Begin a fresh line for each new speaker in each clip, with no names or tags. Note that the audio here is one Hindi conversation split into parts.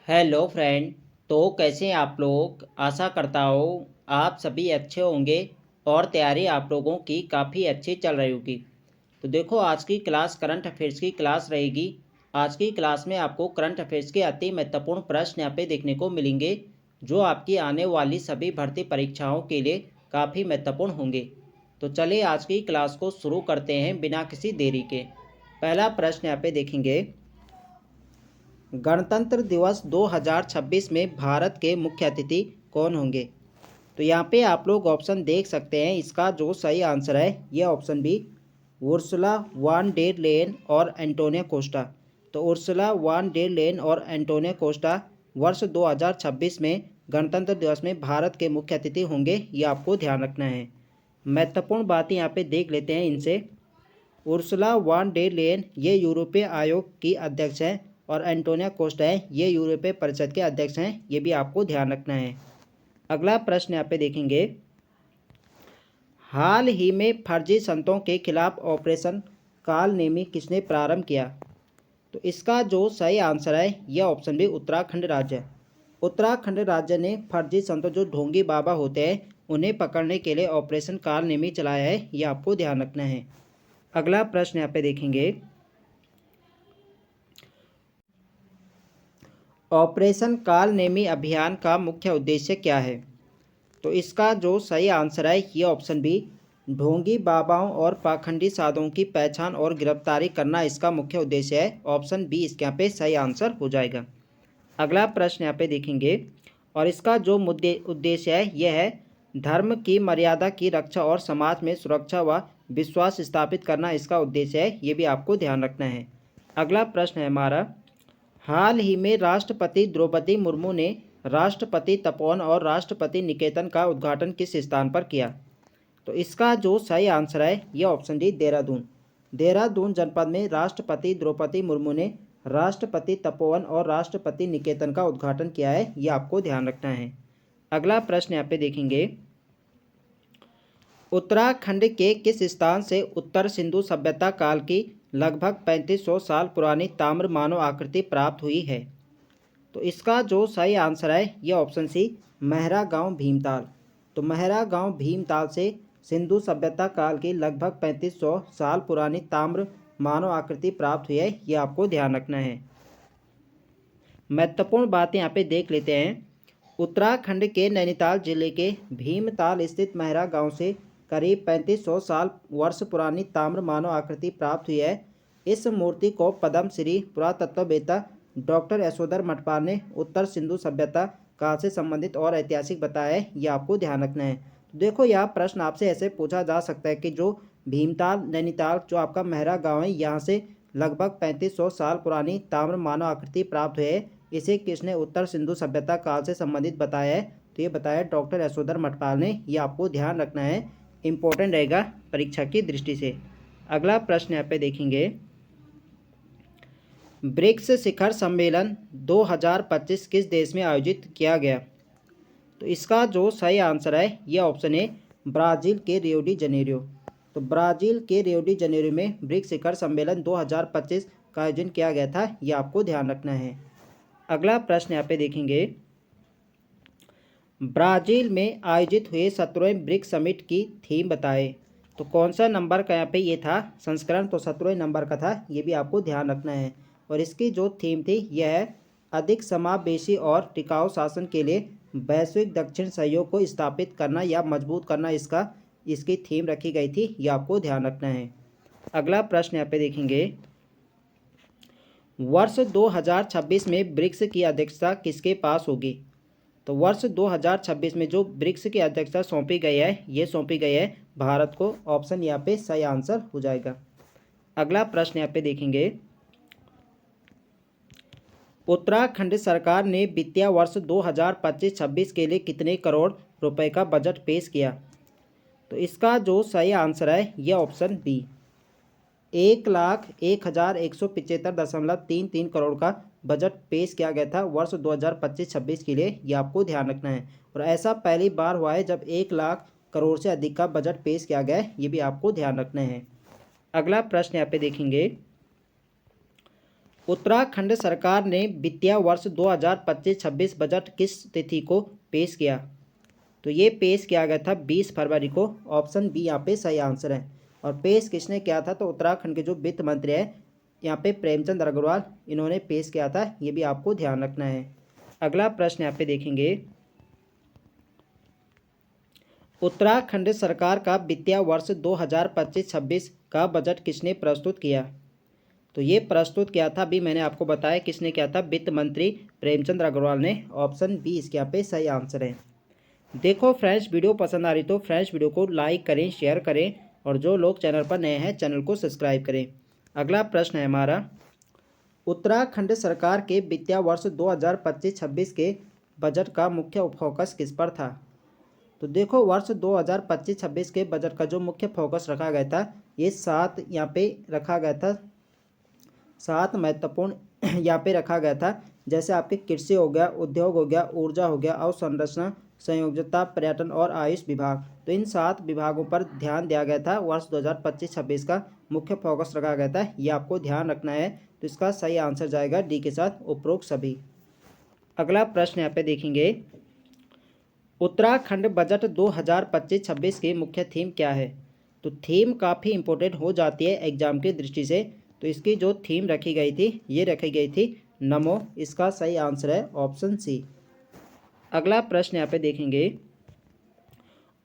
Hello friend. तो कैसे हैं आप लोग। आशा करता हूँ आप सभी अच्छे होंगे और तैयारी आप लोगों की काफ़ी अच्छी चल रही होगी। तो देखो, आज की क्लास करंट अफेयर्स की क्लास रहेगी। आज की क्लास में आपको करंट अफेयर्स के अति महत्वपूर्ण प्रश्न यहाँ पे देखने को मिलेंगे, जो आपकी आने वाली सभी भर्ती परीक्षाओं के लिए काफ़ी महत्वपूर्ण होंगे। तो चलिए आज की क्लास को शुरू करते हैं बिना किसी देरी के। पहला प्रश्न यहाँ पे देखेंगे, गणतंत्र दिवस 2026 में भारत के मुख्य अतिथि कौन होंगे। तो यहाँ पे आप लोग ऑप्शन देख सकते हैं। इसका जो सही आंसर है ये option B, Ursula von der Leyen और एंटोनियो कोस्टा। तो उर्सुला वान डेर लेयन और एंटोनियो कोस्टा वर्ष 2026 में गणतंत्र दिवस में भारत के मुख्य अतिथि होंगे, ये आपको ध्यान रखना है। महत्वपूर्ण बातें यहाँ पे देख लेते हैं इनसे। उर्सुला वान डेर लेयन ये यूरोपीय आयोग की अध्यक्ष हैं और एंटोनियो कोस्टा है ये यूरोपीय परिषद के अध्यक्ष हैं, ये भी आपको ध्यान रखना है। अगला प्रश्न यहाँ पे देखेंगे, हाल ही में फर्जी संतों के खिलाफ ऑपरेशन कालनेमी किसने प्रारंभ किया। तो इसका जो सही आंसर है यह ऑप्शन बी, उत्तराखंड राज्य। उत्तराखंड राज्य ने फर्जी संतों जो ढोंगी बाबा होते हैं उन्हें पकड़ने के लिए ऑपरेशन कालनेमी चलाया है, यह आपको ध्यान रखना है। अगला प्रश्न यहाँ पे देखेंगे, ऑपरेशन कालनेमी अभियान का मुख्य उद्देश्य क्या है। तो इसका जो सही आंसर है ये ऑप्शन बी, ढोंगी बाबाओं और पाखंडी साधुओं की पहचान और गिरफ्तारी करना इसका मुख्य उद्देश्य है। ऑप्शन बी इसके यहाँ पे सही आंसर हो जाएगा। अगला प्रश्न यहाँ पे देखेंगे, और इसका जो उद्देश्य है यह है धर्म की मर्यादा की रक्षा और समाज में सुरक्षा व विश्वास स्थापित करना इसका उद्देश्य है, ये भी आपको ध्यान रखना है। अगला प्रश्न है हमारा, हाल ही में राष्ट्रपति द्रौपदी मुर्मू ने राष्ट्रपति तपोवन और राष्ट्रपति निकेतन का उद्घाटन किस स्थान पर किया। तो इसका जो सही आंसर है यह ऑप्शन डी, देहरादून। देहरादून जनपद में राष्ट्रपति द्रौपदी मुर्मू ने राष्ट्रपति तपोवन और राष्ट्रपति निकेतन का उद्घाटन किया है, यह आपको ध्यान रखना है। अगला प्रश्न यहाँ पे देखेंगे, उत्तराखंड के किस स्थान से उत्तर सिंधु सभ्यता काल की लगभग 3500 साल पुरानी ताम्र मानव आकृति प्राप्त हुई है। तो इसका जो सही आंसर है यह ऑप्शन सी, महरा गांव भीमताल। तो महरा गांव भीमताल से सिंधु सभ्यता काल की लगभग 3500 साल पुरानी ताम्र मानव आकृति प्राप्त हुई है, यह आपको ध्यान रखना है। महत्वपूर्ण बातें यहाँ पे देख लेते हैं। उत्तराखंड के नैनीताल जिले के भीमताल स्थित महरा गांव से करीब 3500 साल वर्ष पुरानी ताम्र मानव आकृति प्राप्त हुई है। इस मूर्ति को पद्म श्री पुरातत्ववेत्ता डॉक्टर यशोधर मठपाल ने उत्तर सिंधु सभ्यता काल से संबंधित और ऐतिहासिक बताया है, यह आपको ध्यान रखना है। तो देखो, यह प्रश्न आपसे ऐसे पूछा जा सकता है कि जो भीमताल नैनीताल जो आपका महरा गांव है, यहाँ से लगभग 3500 साल पुरानी ताम्र मानव आकृति प्राप्त हुई है, इसे किसने उत्तर सिंधु सभ्यता काल से संबंधित बताया है। तो ये बताया डॉक्टर यशोधर मठपाल ने, ये आपको ध्यान रखना है, इम्पोर्टेंट रहेगा परीक्षा की दृष्टि से। अगला प्रश्न यहाँ पे देखेंगे, ब्रिक्स शिखर सम्मेलन 2025 किस देश में आयोजित किया गया। तो इसका जो सही आंसर है यह ऑप्शन है, ब्राज़ील के रियो डी जनेरियो। तो ब्राज़ील के रियो डी जनेरियो में ब्रिक्स शिखर सम्मेलन 2025 का आयोजन किया गया था, यह आपको ध्यान रखना है। अगला प्रश्न यहाँ पे देखेंगे, ब्राज़ील में आयोजित हुए 17वें ब्रिक्स समिट की थीम बताएं। तो कौन सा नंबर का यहाँ पे ये था संस्करण, तो 17वें नंबर का था, ये भी आपको ध्यान रखना है। और इसकी जो थीम थी यह है अधिक समावेशी और टिकाऊ शासन के लिए वैश्विक दक्षिण सहयोग को स्थापित करना या मजबूत करना, इसकी थीम रखी गई थी, ये आपको ध्यान रखना है। अगला प्रश्न यहाँ पे देखेंगे, वर्ष 2026 में ब्रिक्स की अध्यक्षता किसके पास होगी। तो वर्ष 2026 में जो ब्रिक्स की अध्यक्षता सौंपी गई है ये सौंपी गई है भारत को। ऑप्शन यहाँ पे सही आंसर हो जाएगा। अगला प्रश्न यहाँ पे देखेंगे, उत्तराखंड सरकार ने वित्तीय वर्ष 2025-26 के लिए कितने करोड़ रुपए का बजट पेश किया। तो इसका जो सही आंसर है यह ऑप्शन बी, 1,01,175.33 करोड़ का बजट पेश किया गया था वर्ष 2025-26 के लिए, ये आपको ध्यान रखना है। और ऐसा पहली बार हुआ है जब 1 लाख करोड़ से अधिक का बजट पेश किया गया है, ये भी आपको ध्यान रखना है। अगला प्रश्न यहाँ पे देखेंगे, उत्तराखंड सरकार ने वित्तीय वर्ष 2025-26 बजट किस तिथि को पेश किया? तो ये पेश किया गया था 20 फरवरी को। ऑप्शन बी यहाँ पे सही आंसर है। और पेश किसने किया था? तो उत्तराखंड के जो वित्त मंत्री है यहाँ पे प्रेमचंद अग्रवाल, इन्होंने पेश किया था। ये भी आपको ध्यान रखना है। अगला प्रश्न यहाँ पे देखेंगे, उत्तराखंड सरकार का वित्तीय वर्ष 2025-26 का बजट किसने प्रस्तुत किया? तो ये प्रस्तुत किया था, अभी मैंने आपको बताया किसने किया था, वित्त मंत्री प्रेमचंद अग्रवाल ने। ऑप्शन बी इसके यहाँ पे सही आंसर है। देखो फ्रेंड्स, वीडियो पसंद आ रही तो फ्रेंड्स वीडियो को लाइक करें, शेयर करें, और जो लोग चैनल पर नए हैं चैनल को सब्सक्राइब करें। अगला प्रश्न है हमारा, उत्तराखंड सरकार के वित्तीय वर्ष 2025-26 के बजट का मुख्य फोकस किस पर था? तो देखो, वर्ष 2025-26 के बजट का जो मुख्य फोकस रखा गया था, ये 7 यहाँ पे रखा गया था, 7 महत्वपूर्ण यहाँ पे रखा गया था। जैसे आपके कृषि हो गया, उद्योग हो गया, ऊर्जा हो गया, अवसंरचना, संयोजकता, पर्यटन और आयुष विभाग। तो इन 7 विभागों पर ध्यान दिया गया था। वर्ष 2025-26 का मुख्य फोकस रखा गया था, ये आपको ध्यान रखना है। तो इसका सही आंसर जाएगा डी के साथ, उपरोक्त सभी। अगला प्रश्न यहाँ पे देखेंगे, उत्तराखंड बजट 2025-26 की मुख्य थीम क्या है? तो थीम काफ़ी इंपॉर्टेंट हो जाती है एग्जाम की दृष्टि से। तो इसकी जो थीम रखी गई थी, ये रखी गई थी नमो। इसका सही आंसर है ऑप्शन सी। अगला प्रश्न यहाँ पे देखेंगे,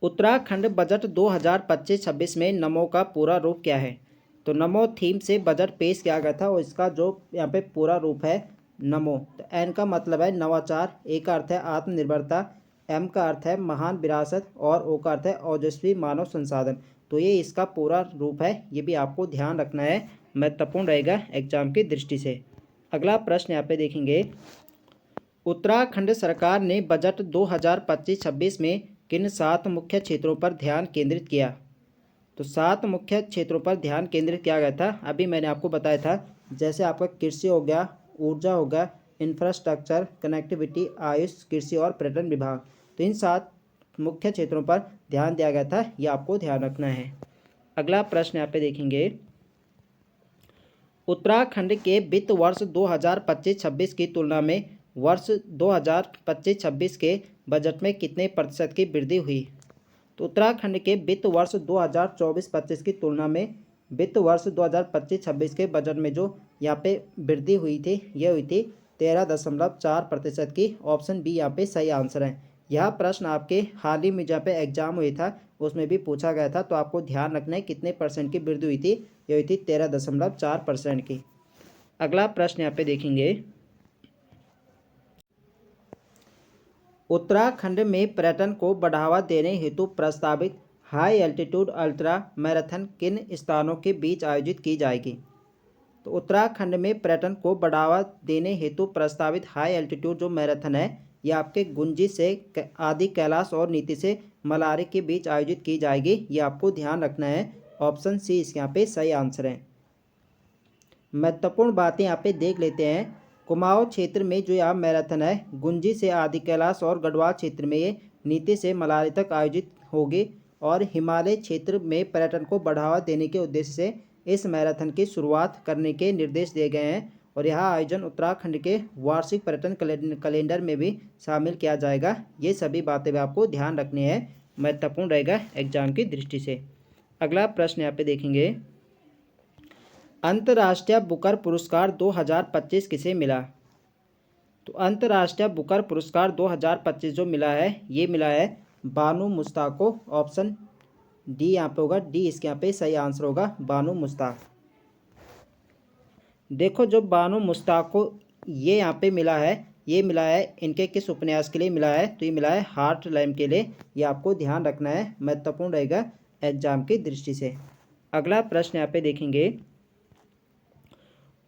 उत्तराखंड बजट 2025-26 में नमो का पूरा रूप क्या है? तो नमो थीम से बजट पेश किया गया था, और इसका जो यहाँ पे पूरा रूप है नमो। तो एन का मतलब है नवाचार, ए का अर्थ है आत्मनिर्भरता, एम का अर्थ है महान विरासत, और ओ का अर्थ है ओजस्वी मानव संसाधन। तो ये इसका पूरा रूप है, ये भी आपको ध्यान रखना है, महत्वपूर्ण रहेगा एग्जाम की दृष्टि से। अगला प्रश्न यहाँ पे देखेंगे, उत्तराखंड सरकार ने बजट 2025-26 में किन 7 मुख्य क्षेत्रों पर ध्यान केंद्रित किया? तो 7 मुख्य क्षेत्रों पर ध्यान केंद्रित किया गया था, अभी मैंने आपको बताया था। जैसे आपका कृषि हो गया, ऊर्जा हो गया, इंफ्रास्ट्रक्चर, कनेक्टिविटी, आयुष, कृषि और पर्यटन विभाग। तो इन 7 मुख्य क्षेत्रों पर ध्यान दिया गया था, ये आपको ध्यान रखना है। अगला प्रश्न यहाँ पे देखेंगे, उत्तराखंड के वित्त वर्ष 2025-26 की तुलना में वर्ष 2025-26 के बजट में कितने प्रतिशत की वृद्धि हुई? तो उत्तराखंड के वित्त वर्ष 2024-25 की तुलना में वित्त वर्ष 2025-26 के बजट में जो यहाँ पे वृद्धि हुई थी, ये हुई थी 13.4% की। ऑप्शन बी यहाँ पे सही आंसर है। यह प्रश्न आपके हाल ही में जहाँ पे एग्जाम हुई था, उसमें भी पूछा गया था। तो आपको ध्यान रखना है कितने परसेंट की वृद्धि हुई थी, ये हुई थी 13.4% की। अगला प्रश्न यहाँ पे देखेंगे, उत्तराखंड में पर्यटन को बढ़ावा देने हेतु प्रस्तावित हाई एल्टीट्यूड अल्ट्रा मैराथन किन स्थानों के बीच आयोजित की जाएगी? तो उत्तराखंड में पर्यटन को बढ़ावा देने हेतु प्रस्तावित हाई एल्टीट्यूड जो मैराथन है, ये आपके गुंजी से आदि कैलाश और नीति से मलारी के बीच आयोजित की जाएगी, ये आपको ध्यान रखना है। ऑप्शन सी इसके यहाँ पे सही आंसर है। महत्वपूर्ण बातें यहाँ पे देख लेते हैं। कुमाऊं क्षेत्र में जो यह मैराथन है, गुंजी से आदि कैलाश और गढ़वाल क्षेत्र में ये नीति से मलारी तक आयोजित होगी। और हिमालय क्षेत्र में पर्यटन को बढ़ावा देने के उद्देश्य से इस मैराथन की शुरुआत करने के निर्देश दिए गए हैं। और यह आयोजन उत्तराखंड के वार्षिक पर्यटन कैलेंडर में भी शामिल किया जाएगा। ये सभी बातें भी आपको ध्यान रखनी है, महत्वपूर्ण रहेगा एग्जाम की दृष्टि से। अगला प्रश्न यहाँ पे देखेंगे, अंतर्राष्ट्रीय बुकर पुरस्कार 2025 किसे मिला? तो अंतर्राष्ट्रीय बुकर पुरस्कार 2025 जो मिला है, ये मिला है बानू मुश्ताक को। ऑप्शन डी यहाँ पे होगा, डी इसके यहाँ पे सही आंसर होगा, बानू मुश्ताक। देखो, जो बानू मुश्ताक को ये यहाँ पे मिला है, ये मिला है इनके किस उपन्यास के लिए मिला है? तो ये मिला है हार्ट लैम्प के लिए। ये आपको ध्यान रखना है, महत्वपूर्ण रहेगा एग्जाम की दृष्टि से। अगला प्रश्न यहाँ पे देखेंगे,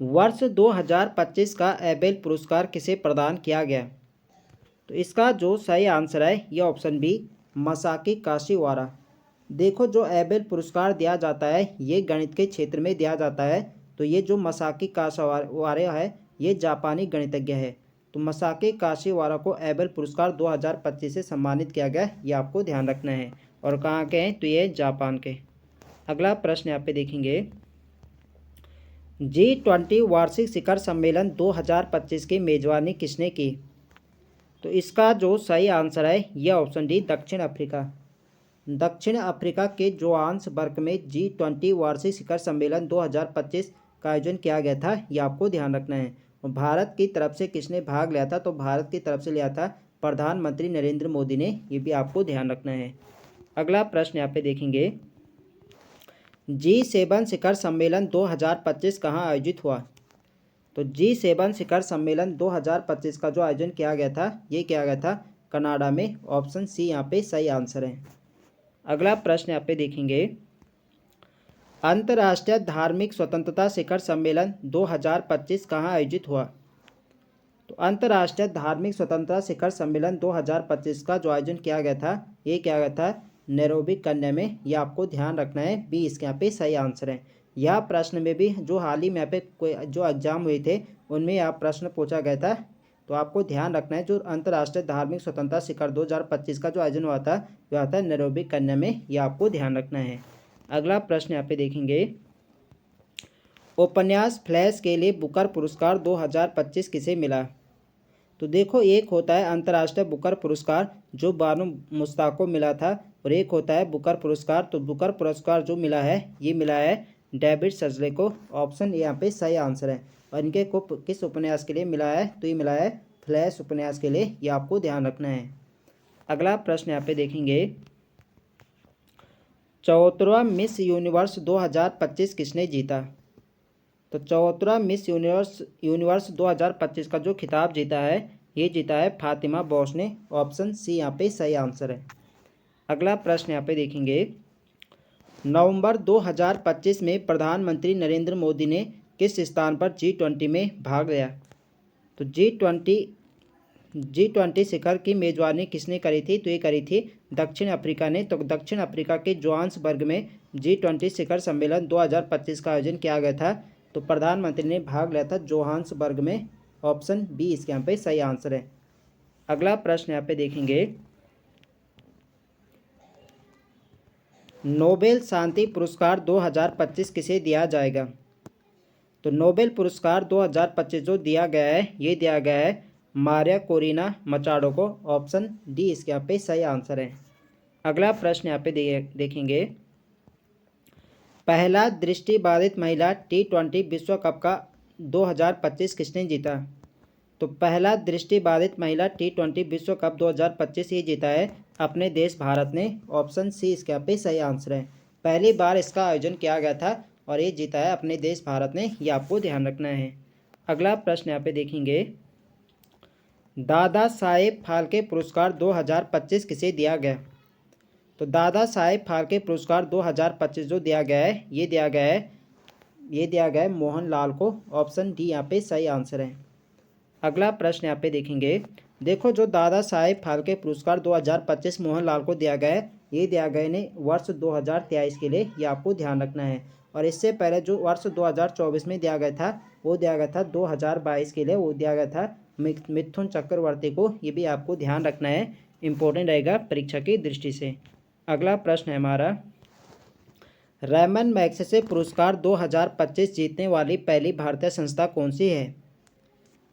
वर्ष 2025 का एबेल पुरस्कार किसे प्रदान किया गया? तो इसका जो सही आंसर है, ये ऑप्शन बी, मसाकी काशीवारा। देखो, जो एबेल पुरस्कार दिया जाता है, ये गणित के क्षेत्र में दिया जाता है। तो ये जो मसाकी काशीवारा है, ये जापानी गणितज्ञ है। तो मसाकी काशीवारा को एबेल पुरस्कार 2025 से सम्मानित किया गया, ये आपको ध्यान रखना है। और कहाँ के हैं? तो ये जापान के। अगला प्रश्न यहाँ पे देखेंगे, G20 वार्षिक शिखर सम्मेलन 2025 की मेजबानी किसने की? तो इसका जो सही आंसर है यह ऑप्शन डी, दक्षिण अफ्रीका। दक्षिण अफ्रीका के जोहान्सबर्ग में G20 वार्षिक शिखर सम्मेलन 2025 का आयोजन किया गया था, ये आपको ध्यान रखना है। और भारत की तरफ से किसने भाग लिया था? तो भारत की तरफ से लिया था प्रधानमंत्री नरेंद्र मोदी ने, ये भी आपको ध्यान रखना है। अगला प्रश्न यहाँ पे देखेंगे, G7 शिखर सम्मेलन 2025 कहाँ आयोजित हुआ? तो G7 शिखर सम्मेलन 2025 का जो आयोजन किया गया था, ये किया गया था कनाडा में। ऑप्शन सी यहाँ पे सही आंसर है। अगला प्रश्न यहाँ पे देखेंगे, अंतर्राष्ट्रीय धार्मिक स्वतंत्रता शिखर सम्मेलन 2025 कहाँ आयोजित हुआ? तो अंतर्राष्ट्रीय धार्मिक स्वतंत्रता शिखर सम्मेलन 2025 का जो आयोजन किया गया था, ये किया गया था नैरोबी कन्या में, ये आपको ध्यान रखना है। बी इसके यहाँ पे सही आंसर है। यह प्रश्न में भी जो हाल ही में यहाँ पे कोई जो एग्जाम हुए थे उनमें यह प्रश्न पूछा गया था, तो आपको ध्यान रखना है। जो अंतर्राष्ट्रीय धार्मिक स्वतंत्रता शिखर 2025 का जो आयोजन हुआ था वह आता है नैरोबी कन्या में, यह आपको ध्यान रखना है। अगला प्रश्न यहाँ पे देखेंगे, उपन्यास फ्लैश के लिए बुकर पुरस्कार 2025 किसे मिला? तो देखो, एक होता है अंतर्राष्ट्रीय बुकर पुरस्कार जो बानो मुश्ताक को मिला था, और एक होता है बुकर पुरस्कार। तो बुकर पुरस्कार जो मिला है ये मिला है डेविड सजले को। ऑप्शन यहाँ पे सही आंसर है। और इनके को किस उपन्यास के लिए मिला है? तो ये मिला है फ्लैश उपन्यास के लिए, ये आपको ध्यान रखना है। अगला प्रश्न यहाँ पे देखेंगे, 74वां मिस यूनिवर्स 2025 किसने जीता? तो 74वां मिस यूनिवर्स 2025 का जो खिताब जीता है ये जीता है फातिमा बॉस ने। ऑप्शन सी यहाँ पे सही आंसर है। अगला प्रश्न यहाँ पे देखेंगे, नवंबर 2025 में प्रधानमंत्री नरेंद्र मोदी ने किस स्थान पर G20 में भाग लिया? तो G20 शिखर की मेजबानी किसने करी थी? तो ये करी थी दक्षिण अफ्रीका ने। तो दक्षिण अफ्रीका के जोहान्सबर्ग में G20 शिखर सम्मेलन 2025 का आयोजन किया गया था, तो प्रधानमंत्री ने भाग लिया था जोहान्सबर्ग में। ऑप्शन बी इसके यहाँ पे सही आंसर है। अगला प्रश्न यहाँ पे देखेंगे, नोबेल शांति पुरस्कार 2025 किसे दिया जाएगा? तो नोबेल पुरस्कार 2025 जो दिया गया है ये दिया गया है मारिया कोरिना मचाडो को। ऑप्शन डी इसके यहाँ पे सही आंसर है। अगला प्रश्न यहाँ पे देखेंगे, पहला दृष्टिबाधित महिला T20 विश्व कप का 2025 किसने जीता? तो पहला दृष्टिबाधित महिला T20 विश्व कप 2025 ये जीता है अपने देश भारत ने। ऑप्शन सी इसके यहाँ पे सही आंसर है। पहली बार इसका आयोजन किया गया था और ये जीता है अपने देश भारत ने, ये आपको ध्यान रखना है। अगला प्रश्न यहाँ पे देखेंगे, दादा साहेब फाल्के पुरस्कार 2025 किसे दिया गया? तो दादा साहेब फाल्के पुरस्कार 2025 जो दिया गया है ये दिया गया है मोहन लाल को। ऑप्शन डी यहाँ पे सही आंसर है। अगला प्रश्न यहाँ पे देखेंगे, देखो जो दादा साहेब फाल्के पुरस्कार 2025 मोहन लाल को दिया गया है ये दिया गया ने वर्ष 2023 के लिए, ये आपको ध्यान रखना है। और इससे पहले जो वर्ष 2024 में दिया गया था वो दिया गया था 2022 के लिए, वो दिया गया था मिथुन चक्रवर्ती को। ये भी आपको ध्यान रखना है, इम्पोर्टेंट रहेगा परीक्षा की दृष्टि से। अगला प्रश्न है हमारा, रैमन मैग्सेसे पुरस्कार 2025 जीतने वाली पहली भारतीय संस्था कौन सी है?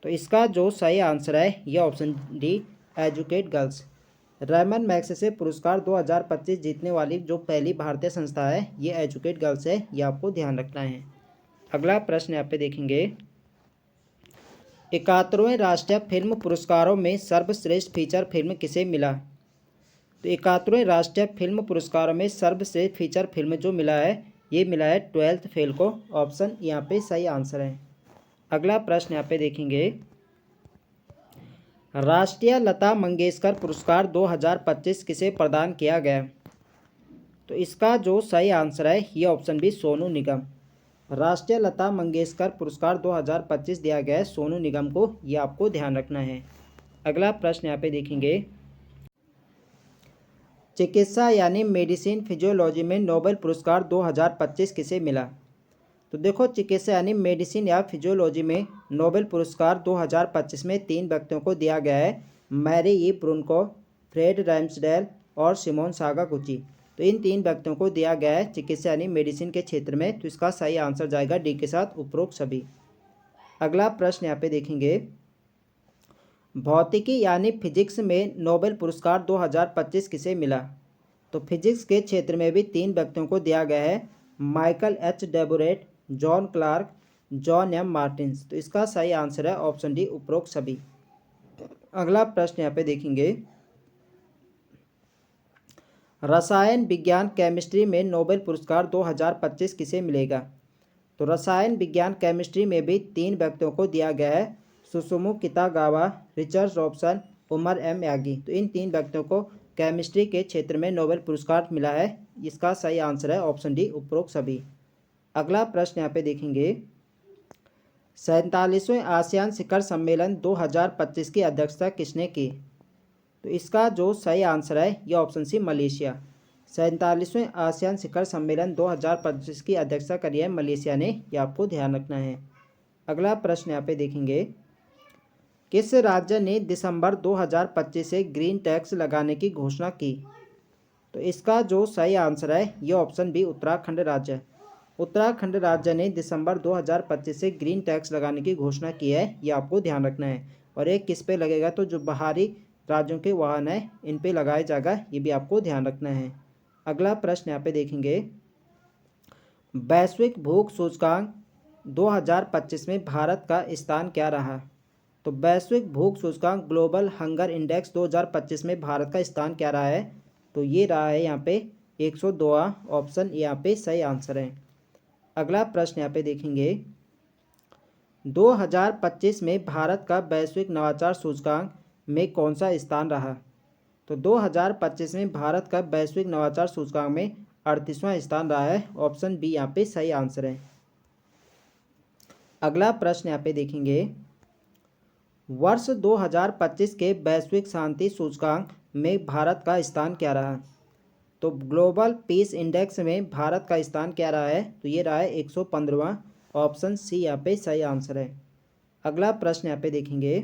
तो इसका जो सही आंसर है यह option D, educate girls. Ramon Magsaysay पुरस्कार 2025 जीतने वाली जो पहली भारतीय संस्था है ये एजुकेट गर्ल्स है, ये आपको ध्यान रखना है। अगला प्रश्न यहाँ पे देखेंगे, 71वें राष्ट्रीय फिल्म पुरस्कारों में सर्वश्रेष्ठ फीचर फिल्म किसे मिला? तो 71वें राष्ट्रीय फिल्म पुरस्कारों में सर्वश्रेष्ठ फीचर फिल्म जो मिला है ये मिला है 12th फेल को। ऑप्शन यहाँ पे सही आंसर है। अगला प्रश्न यहाँ पे देखेंगे, राष्ट्रीय लता मंगेशकर पुरस्कार 2025 किसे प्रदान किया गया? तो इसका जो सही आंसर है ये ऑप्शन बी, सोनू निगम। राष्ट्रीय लता मंगेशकर पुरस्कार 2025 दिया गया है सोनू निगम को, ये आपको ध्यान रखना है। अगला प्रश्न यहाँ पे देखेंगे, चिकित्सा यानी मेडिसिन फिजियोलॉजी में नोबेल पुरस्कार 2025 किसे मिला? तो देखो, चिकित्सा यानी मेडिसिन या फिजियोलॉजी में नोबेल पुरस्कार 2025 में 3 व्यक्तियों को दिया गया है, मैरी ई ब्रुनको, फ्रेड रैम्सडेल और सिमोन सागागुची। तो इन 3 व्यक्तियों को दिया गया है चिकित्सा यानी मेडिसिन के क्षेत्र में। तो इसका सही आंसर जाएगा डी के साथ उपरोक्त सभी। अगला प्रश्न यहाँ पे देखेंगे, भौतिकी यानी फिजिक्स में नोबेल पुरस्कार 2025 किसे मिला? तो फिजिक्स के क्षेत्र में भी 3 व्यक्तियों को दिया गया है, Michael H Deborate, John Clark, John M Martins. तो इसका सही आंसर है ऑप्शन डी उपरोक्त सभी। अगला प्रश्न यहाँ पे देखेंगे, रसायन विज्ञान केमिस्ट्री में नोबेल पुरस्कार 2025 किसे मिलेगा? तो रसायन विज्ञान केमिस्ट्री में भी 3 व्यक्तियों को दिया गया है, Susumu Kitagawa, Richard Robson, Omar M Yaghi. तो इन 3 व्यक्तियों को केमिस्ट्री के क्षेत्र में नोबेल पुरस्कार मिला है। इसका सही आंसर है ऑप्शन डी उपरोक्त सभी। अगला प्रश्न यहाँ पे देखेंगे, 47वें आसियान शिखर सम्मेलन 2025 की अध्यक्षता किसने की? तो इसका जो सही आंसर है यह ऑप्शन सी मलेशिया। 47वें आसियान शिखर सम्मेलन 2025 की अध्यक्षता करी है मलेशिया ने, यह आपको ध्यान रखना है। अगला प्रश्न यहाँ पे देखेंगे, किस राज्य ने दिसंबर 2025 से ग्रीन टैक्स लगाने की घोषणा की? तो इसका जो सही आंसर है यह ऑप्शन बी उत्तराखंड राज्य है। उत्तराखंड राज्य ने दिसंबर 2025 से ग्रीन टैक्स लगाने की घोषणा की है, यह आपको ध्यान रखना है। और एक किस पे लगेगा? तो जो बाहरी राज्यों के वाहन हैं इन पे लगाया जाएगा, ये भी आपको ध्यान रखना है। अगला प्रश्न यहाँ पे देखेंगे, वैश्विक भूख सूचकांक 2025 में भारत का स्थान क्या रहा? तो वैश्विक भूख सूचकांक ग्लोबल हंगर इंडेक्स 2025 में भारत का स्थान क्या रहा है? तो ये रहा है यहाँ पे 102वां, ऑप्शन यहाँ पे सही आंसर है। अगला प्रश्न यहाँ पे देखेंगे, 2025 में भारत का वैश्विक नवाचार सूचकांक में कौन सा स्थान रहा? तो 2025 में भारत का वैश्विक नवाचार सूचकांक में 38वां स्थान रहा है, ऑप्शन बी यहाँ पे सही आंसर है। अगला प्रश्न यहाँ पे देखेंगे, वर्ष 2025 के वैश्विक शांति सूचकांक में भारत का स्थान क्या रहा? तो ग्लोबल पीस इंडेक्स में भारत का स्थान क्या रहा है? तो ये रहा है 115वां, ऑप्शन सी यहाँ पे सही आंसर है। अगला प्रश्न यहाँ पे देखेंगे,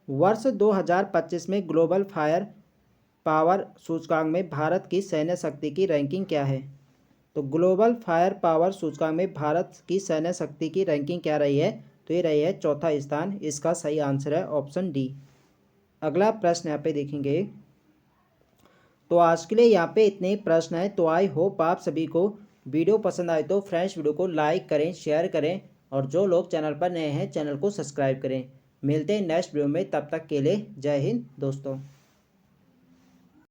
वर्ष 2025 में ग्लोबल फायर पावर सूचकांक में भारत की सैन्य शक्ति की रैंकिंग क्या है? तो ग्लोबल फायर पावर सूचकांक में भारत की सैन्य शक्ति की रैंकिंग क्या रही है? तो ये रही है चौथा स्थान, इसका सही आंसर है ऑप्शन डी। अगला प्रश्न यहाँ पे देखेंगे, तो आज के लिए यहाँ पे इतने ही प्रश्न हैं। तो आई होप आप सभी को वीडियो पसंद आए तो फ्रेंड्स वीडियो को लाइक करें, शेयर करें, और जो लोग चैनल पर नए हैं चैनल को सब्सक्राइब करें। मिलते हैं नेक्स्ट वीडियो में, तब तक के लिए जय हिंद दोस्तों।